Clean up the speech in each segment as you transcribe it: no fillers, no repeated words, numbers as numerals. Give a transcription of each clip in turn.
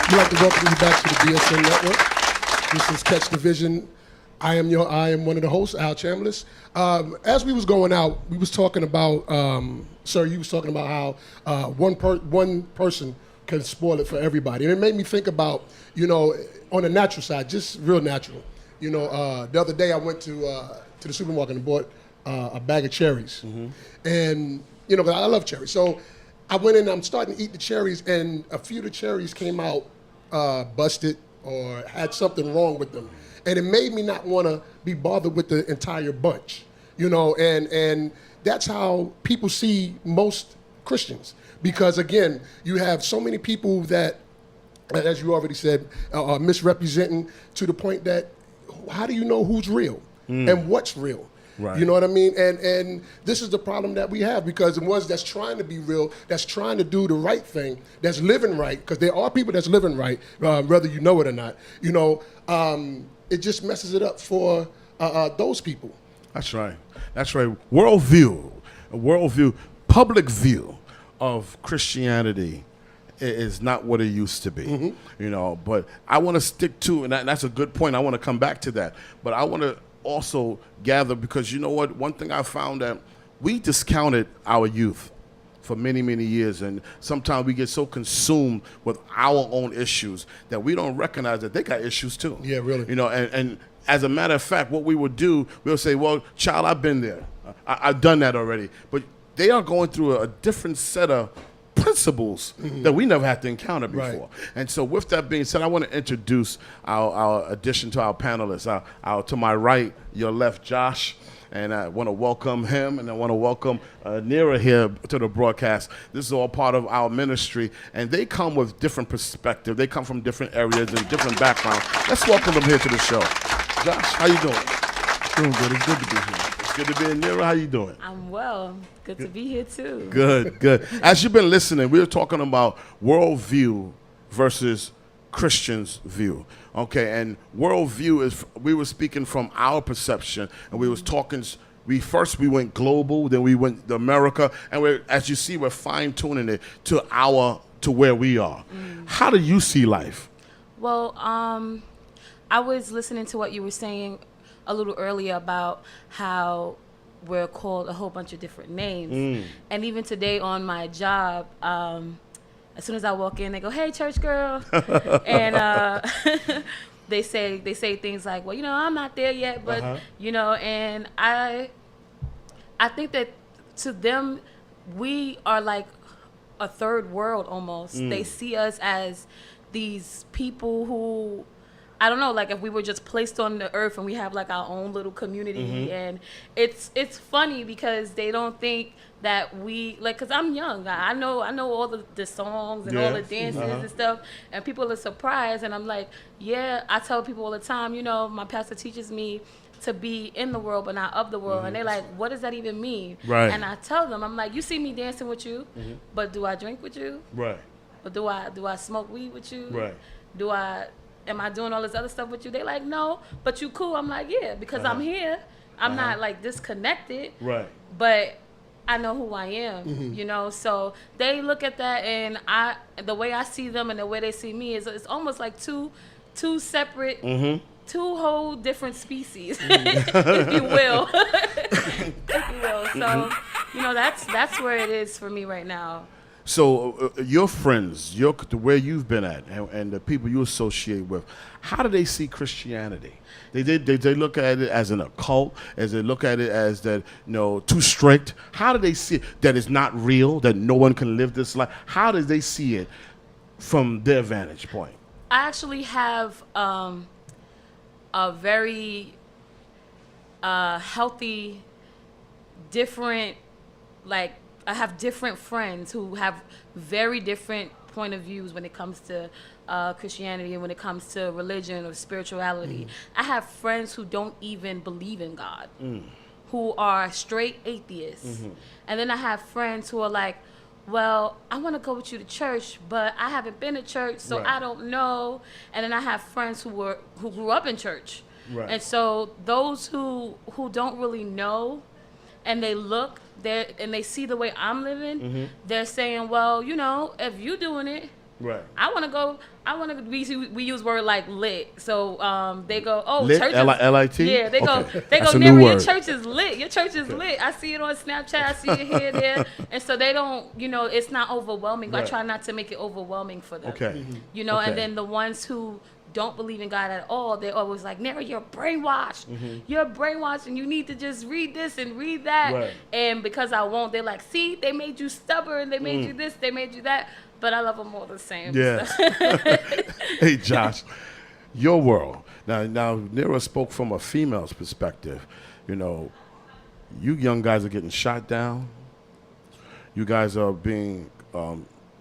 We'd like to welcome you back to the BSN Network. This is Catch the Vision. I am one of the hosts, Al Chambliss. As we was going out, we was talking about, sir, you was talking about how one person can spoil it for everybody. And it made me think about, on the natural side, just real natural. The other day I went to the supermarket and bought a bag of cherries. And, 'cause I love cherries. So I went in, I'm starting to eat the cherries, and a few of the cherries came out busted or had something wrong with them. And it made me not want to be bothered with the entire bunch, and that's how people see most Christians. Because again, you have so many people that, as you already said, are misrepresenting to the point that how do you know who's real and what's real? Right. You know what I mean? And this is the problem that we have, because the ones that's trying to be real, that's trying to do the right thing, that's living right, because there are people that's living right, whether you know it or not, it just messes it up for those people. That's right. That's right. Worldview, public view of Christianity is not what it used to be, but I want to stick to, and that's a good point. I want to come back to that, but I want to also gather, because you know what, one thing I found that we discounted our youth for many, many years, and sometimes we get so consumed with our own issues that we don't recognize that they got issues too. Yeah, really. And as a matter of fact, what we would do, we'll say, well, child, I've been there. I've done that already. But they are going through a different set of principles that we never had to encounter before. Right. And so with that being said, I want to introduce our addition to our panelists. To my right, your left, Josh. And I want to welcome him, and I want to welcome Nira here to the broadcast. This is all part of our ministry, and they come with different perspective. They come from different areas and different backgrounds. Let's welcome them here to the show. Josh, how you doing? Doing good. It's good to be here. It's good to be in. Nira, how you doing? I'm well. Good to be here too. Good. As you've been listening, we were talking about worldview versus Christian's view. Okay, and worldview is, we were speaking from our perception, and we was talking, we went global, then we went to America, and as you see, we're fine-tuning it to where we are. How do you see life? Well, I was listening to what you were saying a little earlier about how we're called a whole bunch of different names. And even today on my job, as soon as I walk in, they go, "Hey, church girl," and they say things like, "Well, I'm not there yet," but and I think that to them, we are like a third world almost. They see us as these people who, I don't know, like if we were just placed on the earth and we have like our own little community, and it's funny because they don't think that we, like, because I'm young, I know all the songs and all the dances and stuff, and people are surprised, and I'm like, yeah, I tell people all the time, my pastor teaches me to be in the world but not of the world, and they're like, what does that even mean? Right. And I tell them, I'm like, you see me dancing with you, but do I drink with you? Right. But do I smoke weed with you? Right. Am I doing all this other stuff with you? They like, no, but you cool. I'm like, yeah, because I'm here. I'm not like disconnected. Right. But I know who I am, So they look at that, and the way I see them and the way they see me is it's almost like two separate, two whole different species, if you will. So, that's where it is for me right now. So your friends, where you've been at, and the people you associate with, how do they see Christianity? They look at it as an occult, as they look at it as that, too strict. How do they see it, that it's not real, that no one can live this life? How do they see it from their vantage point? I actually have a very healthy, different, like, I have different friends who have very different point of views when it comes to Christianity and when it comes to religion or spirituality. I have friends who don't even believe in God, who are straight atheists. And then I have friends who are like, well, I want to go with you to church, but I haven't been to church, so I don't know. And then I have friends who grew up in church. Right. And so those who don't really know, and they look there and they see the way I'm living, they're saying, well, if you doing it, Right. I want to go. We use word like lit. So they go, oh, Lit, church is L-I-T? Yeah, they Okay. go, That's a new Neri, your word. church is lit. Your church is lit. I see it on Snapchat. I see it here, there, and so they don't. It's not overwhelming. I Right. try not to make it overwhelming for them. Okay. And Okay. then the ones who don't believe in God at all, they're always like, Neri, you're brainwashed. You're brainwashed, and you need to just read this and read that. Right. And because I won't, they're like, see, they made you stubborn. They made you this. They made you that. But I love them all the same. Yes. Hey, Josh, your world. Now, Nero spoke from a female's perspective. You young guys are getting shot down. You guys are being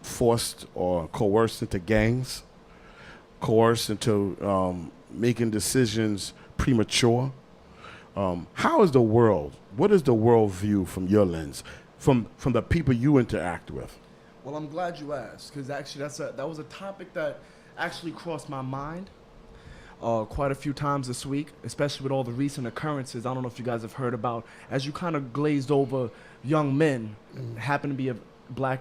forced or coerced into gangs, coerced into making decisions premature. How is the world? What is the world view from your lens, from the people you interact with? Well, I'm glad you asked, because actually that was a topic that actually crossed my mind quite a few times this week, especially with all the recent occurrences. I don't know if you guys have heard about, as you kind of glazed over young men, happen to be of the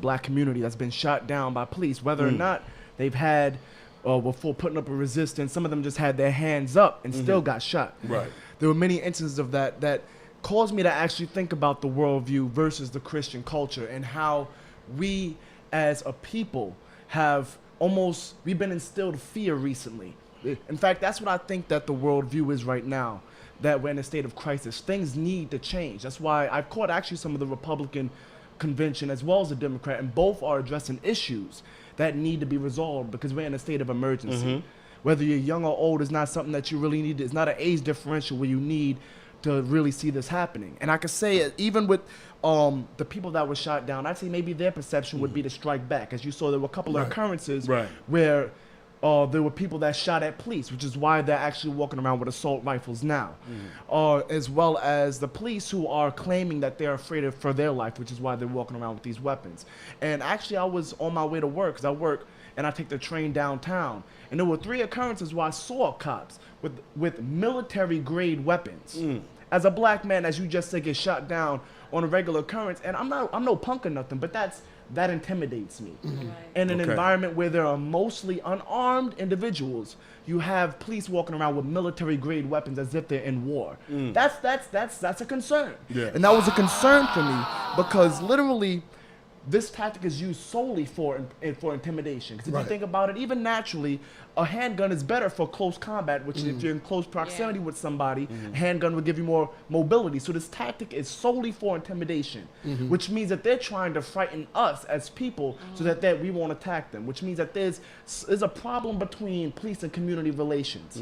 black community that's been shot down by police, whether or not they've had before putting up a resistance. Some of them just had their hands up and still got shot. Right. There were many instances of that caused me to actually think about the worldview versus the Christian culture, and how we as a people we've been instilled fear recently. In fact, that's what I think that the worldview is right now, that we're in a state of crisis. Things need to change. That's why I've caught actually some of the Republican convention as well as the Democrat, and both are addressing issues that need to be resolved because we're in a state of emergency. Whether you're young or old is not something that you really need. It's not an age differential where you need to really see this happening. And I could say even with the people that were shot down, I'd say maybe their perception would be to strike back. As you saw, there were a couple of occurrences where there were people that shot at police, which is why they're actually walking around with assault rifles now. As well as the police who are claiming that they're afraid for their life, which is why they're walking around with these weapons. And actually, I was on my way to work, because I work and I take the train downtown. And there were 3 occurrences where I saw cops with military-grade weapons. As a black man, as you just said, get shot down on a regular occurrence. And I'm no punk or nothing, but that intimidates me. In an environment where there are mostly unarmed individuals, you have police walking around with military-grade weapons as if they're in war. That's a concern. And that was a concern for me, because literally, this tactic is used solely for intimidation. Because if you think about it, even naturally, a handgun is better for close combat, which if you're in close proximity with somebody, a handgun will give you more mobility. So this tactic is solely for intimidation, which means that they're trying to frighten us as people so that we won't attack them, which means that there's a problem between police and community relations.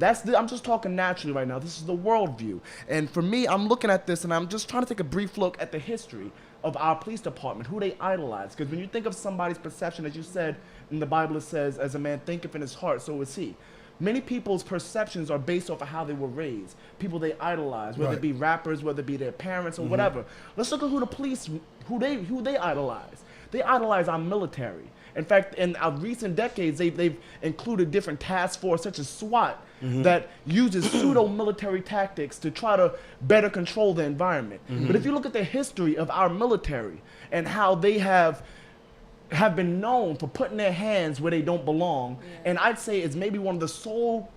I'm just talking naturally right now. This is the worldview. And for me, I'm looking at this and I'm just trying to take a brief look at the history of our police department, who they idolize. Because when you think of somebody's perception, as you said in the Bible, it says, as a man thinketh in his heart, so is he. Many people's perceptions are based off of how they were raised, people they idolize, whether it be rappers, whether it be their parents or whatever. Let's look at who the police, who they idolize. They idolize our military. In fact, in our recent decades, they've included different task forces, such as SWAT, that uses pseudo-military tactics to try to better control the environment. But if you look at the history of our military and how they have been known for putting their hands where they don't belong, and I'd say it's maybe one of the sole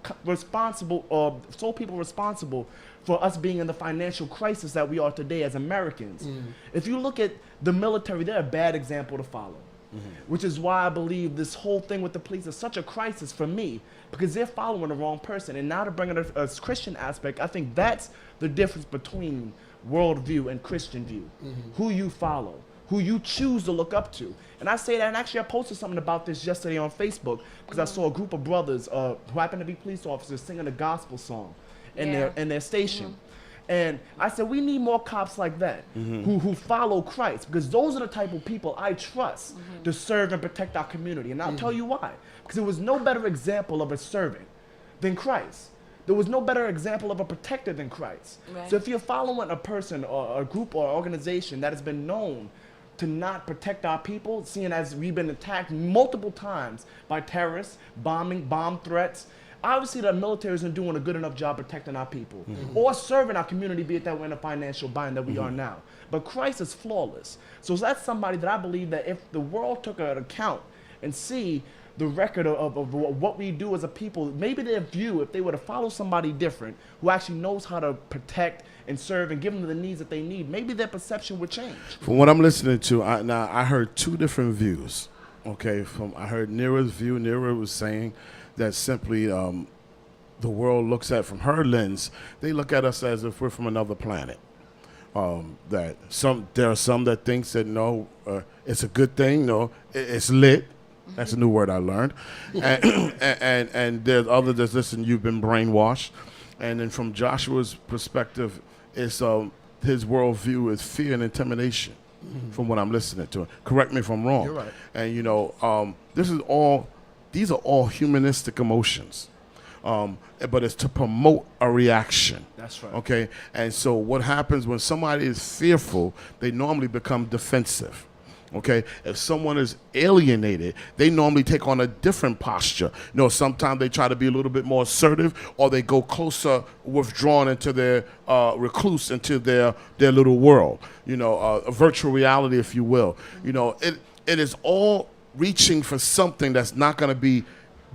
people responsible for us being in the financial crisis that we are today as Americans. If you look at the military, they're a bad example to follow. Which is why I believe this whole thing with the police is such a crisis for me, because they're following the wrong person. And now to bring in a Christian aspect, I think that's the difference between worldview and Christian view. Who you follow, who you choose to look up to. And I say that, and actually I posted something about this yesterday on Facebook, because I saw a group of brothers who happen to be police officers singing a gospel song in their station. And I said, we need more cops like that, who follow Christ, because those are the type of people I trust to serve and protect our community. And I'll tell you why. Because there was no better example of a servant than Christ. There was no better example of a protector than Christ. So if you're following a person or a group or organization that has been known to not protect our people, seeing as we've been attacked multiple times by terrorists, bomb threats, Obviously, the military isn't doing a good enough job protecting our people or serving our community, be it that we're in a financial bind that we are now. But Christ is flawless. So that's somebody that I believe that if the world took an account and see the record of what we do as a people, maybe their view, if they were to follow somebody different who actually knows how to protect and serve and give them the needs that they need, maybe their perception would change. From what I'm listening to, I heard two different views. Okay, I heard Nira's view. Nira was saying that simply the world looks at, from her lens, they look at us as if we're from another planet. That there are some that thinks that no, it's a good thing. No, it's lit. That's a new word I learned. And there's others that listen, you've been brainwashed. And then from Joshua's perspective, it's his worldview is fear and intimidation. From what I'm listening to, correct me if I'm wrong. You're right. And these are all humanistic emotions. But it's to promote a reaction. That's right. Okay? And so what happens when somebody is fearful, they normally become defensive. Okay? If someone is alienated, they normally take on a different posture. Sometimes they try to be a little bit more assertive, or they go closer, withdrawn into their recluse into their little world. A virtual reality, if you will. It is all reaching for something that's not going to be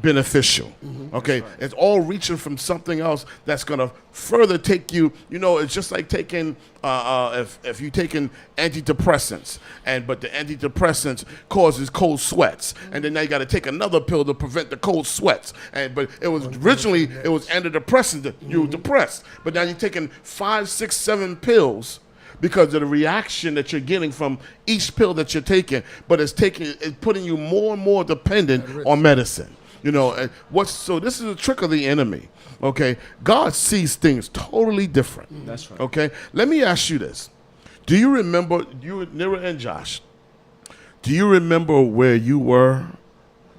beneficial. Okay, right. It's all reaching from something else that's going to further take you. It's just like taking if you taking antidepressants, but the antidepressants causes cold sweats, and then now you got to take another pill to prevent the cold sweats. But it was originally it was antidepressant that you were depressed, but now you're taking 5, 6, 7 pills because of the reaction that you're getting from each pill that you're taking. But it's putting you more and more dependent on medicine. So this is a trick of the enemy. Okay, God sees things totally different. That's right. Okay, let me ask you this: do you remember, Nira and Josh? Do you remember where you were,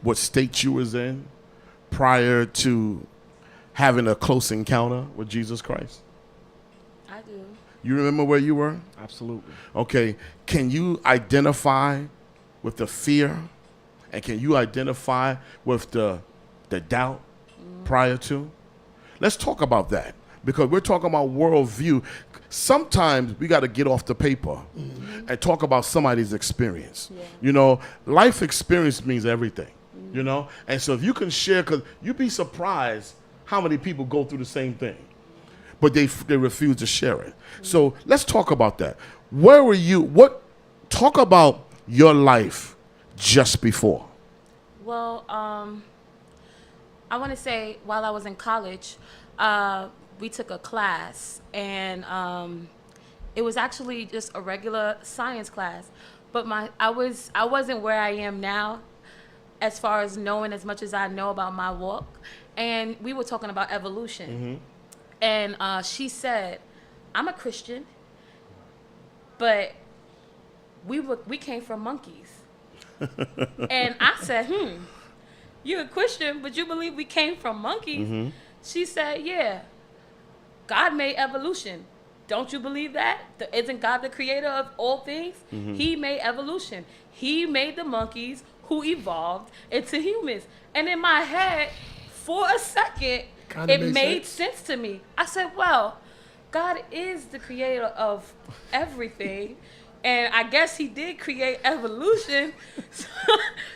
what state you was in, prior to having a close encounter with Jesus Christ? I do. You remember where you were? Absolutely. Okay, can you identify with the fear? And can you identify with the doubt prior to? Let's talk about that, because we're talking about worldview. Sometimes we got to get off the paper and talk about somebody's experience. Yeah. Life experience means everything, And so if you can share, because you'd be surprised how many people go through the same thing, but they refuse to share it. So let's talk about that. Where were you? Talk about your life just before. Well, I want to say while I was in college, we took a class, and it was actually just a regular science class. But I wasn't where I am now, as far as knowing as much as I know about my walk. And we were talking about evolution, and she said, "I'm a Christian, but we came from monkeys." And I said, you're a Christian, but you believe we came from monkeys? She said, yeah, God made evolution. Don't you believe that? Isn't God the creator of all things? He made evolution. He made the monkeys who evolved into humans. And in my head, for a second, it made sense to me. I said, well, God is the creator of everything. And I guess he did create evolution,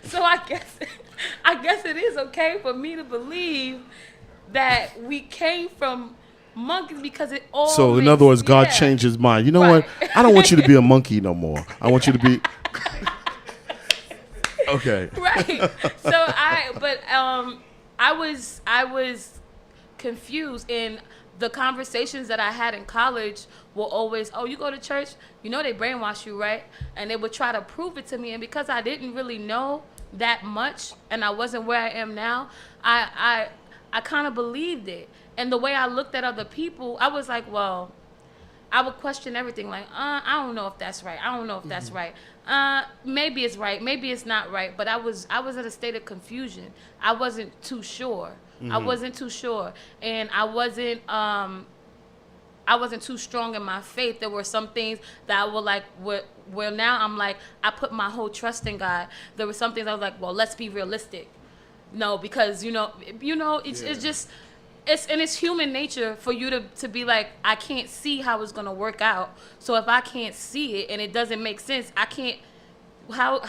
so I guess it is okay for me to believe that we came from monkeys, because it all. So in other words, God changed his mind. You know what? I don't want you to be a monkey no more. I want you to be. Okay. Right. So I was confused, in the conversations that I had in college were always, oh, you go to church, they brainwash you, right? And they would try to prove it to me. And because I didn't really know that much, and I wasn't where I am now, I kind of believed it. And the way I looked at other people, I was like, well, I would question everything. Like, I don't know if that's right. I don't know if that's right. Maybe it's right. Maybe it's not right. But I was at a state of confusion. I wasn't too sure. I wasn't too sure, and I wasn't too strong in my faith. There were some things that I were like, where now I'm like, I put my whole trust in God. There were some things I was like, well, let's be realistic. no, because it's just it's human nature for you to be like, I can't see how it's gonna work out. So if I can't see it and it doesn't make sense, I can't. How